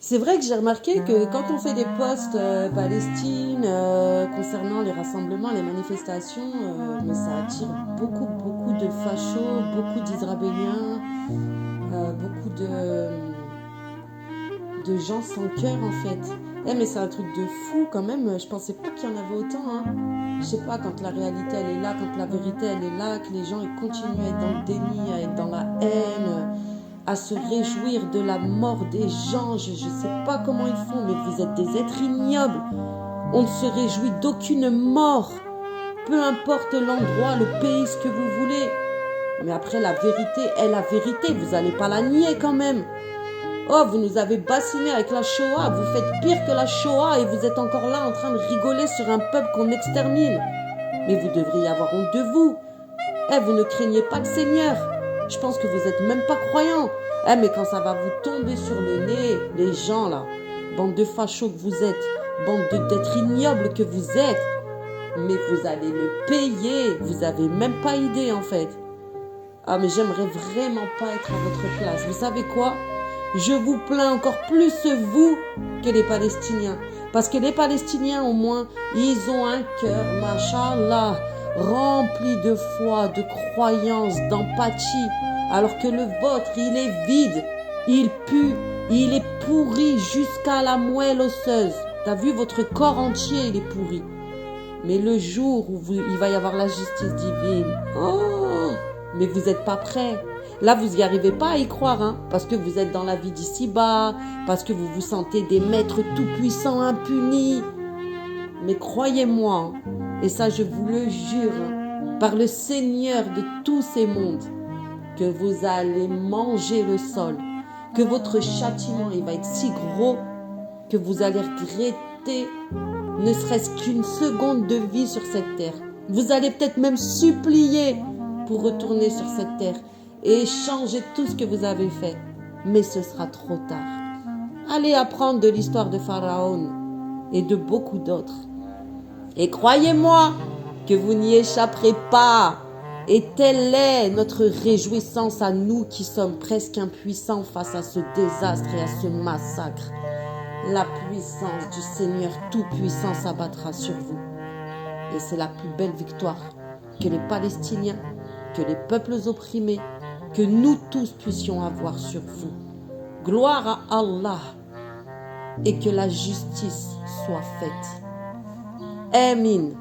C'est vrai que j'ai remarqué que quand on fait des posts Palestine concernant les rassemblements, les manifestations, mais ça attire beaucoup de fachos, beaucoup d'Israéliens, beaucoup de gens sans cœur en fait. Eh, mais c'est un truc de fou quand même, je pensais pas qu'il y en avait autant. Hein. Je sais pas, quand la réalité elle est là, quand la vérité elle est là, que les gens ils continuent à être dans le déni, à être dans la haine, à se réjouir de la mort des gens. Je sais pas comment ils font, mais vous êtes des êtres ignobles. On ne se réjouit d'aucune mort, peu importe l'endroit, le pays, ce que vous voulez. Mais après, la vérité est la vérité, vous n'allez pas la nier quand même. Oh, vous nous avez bassinés avec la Shoah, vous faites pire que la Shoah et vous êtes encore là en train de rigoler sur un peuple qu'on extermine. Mais vous devriez avoir honte de vous. Eh, vous ne craignez pas le Seigneur. Je pense que vous n'êtes même pas croyants. Eh, mais quand ça va vous tomber sur le nez, les gens là, bande de fachos que vous êtes, bande d'êtres ignobles que vous êtes, mais vous allez le payer. Vous n'avez même pas idée en fait. Ah, mais j'aimerais vraiment pas être à votre place. Vous savez quoi ? Je vous plains encore plus vous que les Palestiniens. Parce que les Palestiniens, au moins, ils ont un cœur, machallah, rempli de foi, de croyance, d'empathie. Alors que le vôtre, il est vide, il pue, il est pourri jusqu'à la moelle osseuse. T'as vu, votre corps entier, il est pourri. Mais le jour où il va y avoir la justice divine, oh, mais vous n'êtes pas prêts. Là, vous n'y arrivez pas à y croire, hein, parce que vous êtes dans la vie d'ici-bas, parce que vous vous sentez des maîtres tout-puissants, impunis. Mais croyez-moi, et ça je vous le jure, par le Seigneur de tous ces mondes, que vous allez manger le sol, que votre châtiment il va être si gros que vous allez regretter ne serait-ce qu'une seconde de vie sur cette terre. Vous allez peut-être même supplier pour retourner sur cette terre et changer tout ce que vous avez fait. Mais ce sera trop tard. Allez apprendre de l'histoire de Pharaon et de beaucoup d'autres. Et croyez-moi que vous n'y échapperez pas. Et telle est notre réjouissance à nous qui sommes presque impuissants face à ce désastre et à ce massacre. La puissance du Seigneur Tout-Puissant s'abattra sur vous. Et c'est la plus belle victoire que les Palestiniens, que les peuples opprimés, que nous tous puissions avoir sur vous. Gloire à Allah et que la justice soit faite. Amin.